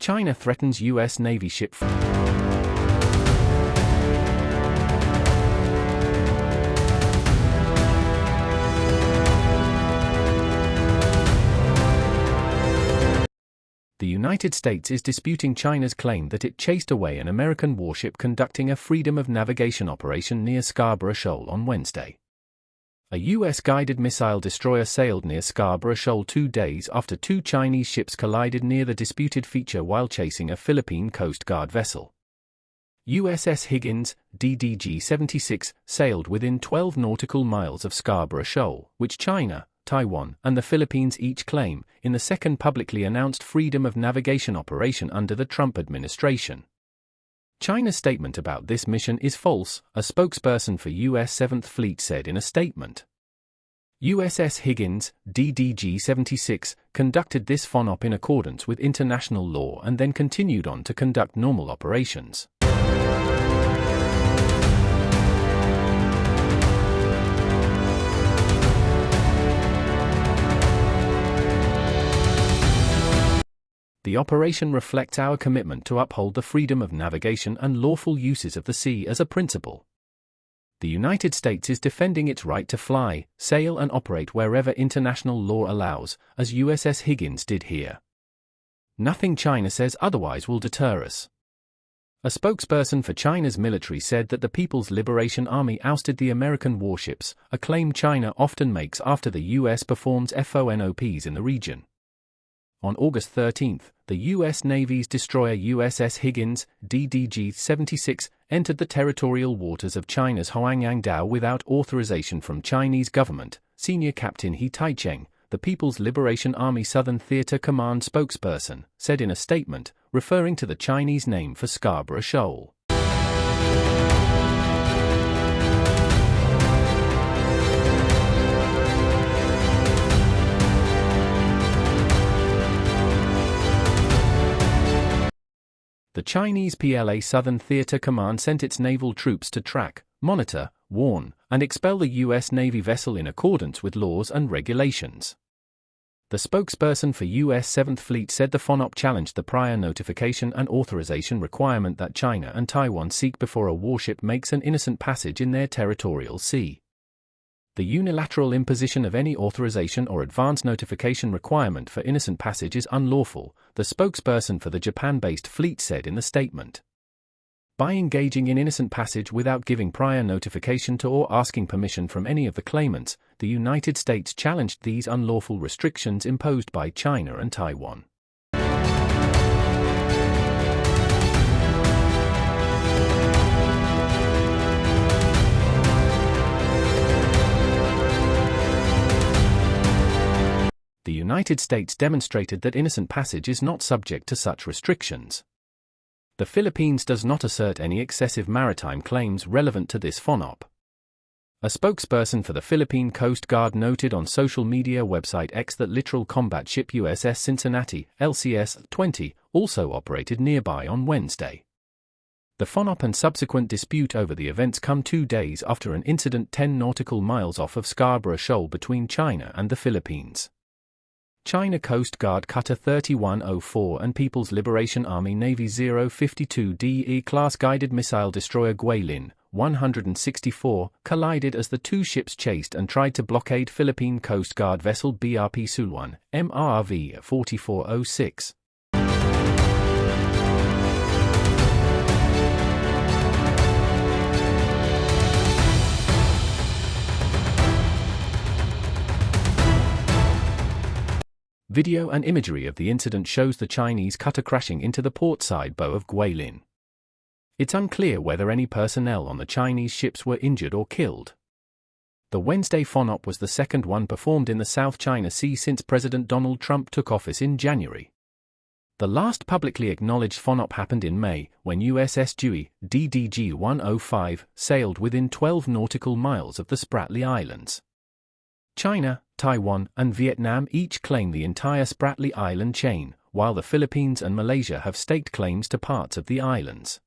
China threatens U.S. Navy ship. The United States is disputing China's claim that it chased away an American warship conducting a freedom of navigation operation near Scarborough Shoal on Wednesday. A U.S. guided missile destroyer sailed near Scarborough Shoal 2 days after 2 Chinese ships collided near the disputed feature while chasing a Philippine Coast Guard vessel. USS Higgins, DDG-76, sailed within 12 nautical miles of Scarborough Shoal, which China, Taiwan, and the Philippines each claim, in the second publicly announced freedom of navigation operation under the Trump administration. China's statement about this mission is false, a spokesperson for U.S. 7th Fleet said in a statement. USS Higgins, DDG-76, conducted this FONOP in accordance with international law and then continued on to conduct normal operations. The operation reflects our commitment to uphold the freedom of navigation and lawful uses of the sea as a principle. The United States is defending its right to fly, sail and operate wherever international law allows, as USS Higgins did here. Nothing China says otherwise will deter us. A spokesperson for China's military said that the People's Liberation Army ousted the American warships, a claim China often makes after the U.S. performs FONOPs in the region. On August 13, the U.S. Navy's destroyer USS Higgins, DDG-76, entered the territorial waters of China's Huangyangdao without authorization from Chinese government, Senior Captain He Taicheng, the People's Liberation Army Southern Theater Command spokesperson, said in a statement, referring to the Chinese name for Scarborough Shoal. The Chinese PLA Southern Theater Command sent its naval troops to track, monitor, warn, and expel the U.S. Navy vessel in accordance with laws and regulations. The spokesperson for U.S. 7th Fleet said the FONOP challenged the prior notification and authorization requirement that China and Taiwan seek before a warship makes an innocent passage in their territorial sea. The unilateral imposition of any authorization or advance notification requirement for innocent passage is unlawful, the spokesperson for the Japan-based fleet said in the statement. By engaging in innocent passage without giving prior notification to or asking permission from any of the claimants, the United States challenged these unlawful restrictions imposed by China and Taiwan. The United States demonstrated that innocent passage is not subject to such restrictions. The Philippines does not assert any excessive maritime claims relevant to this FONOP. A spokesperson for the Philippine Coast Guard noted on social media website X that littoral combat ship USS Cincinnati, LCS-20, also operated nearby on Wednesday. The FONOP and subsequent dispute over the events come 2 days after an incident 10 nautical miles off of Scarborough Shoal between China and the Philippines. China Coast Guard Cutter 3104 and People's Liberation Army Navy 052 DE-class guided missile destroyer Guilin, 164, collided as the 2 ships chased and tried to blockade Philippine Coast Guard vessel BRP Suluan, MRV 4406. Video and imagery of the incident shows the Chinese cutter crashing into the portside bow of Guilin. It's unclear whether any personnel on the Chinese ships were injured or killed. The Wednesday FONOP was the second one performed in the South China Sea since President Donald Trump took office in January. The last publicly acknowledged FONOP happened in May, when USS Dewey, DDG-105, sailed within 12 nautical miles of the Spratly Islands. China, Taiwan, and Vietnam each claim the entire Spratly Island chain, while the Philippines and Malaysia have staked claims to parts of the islands.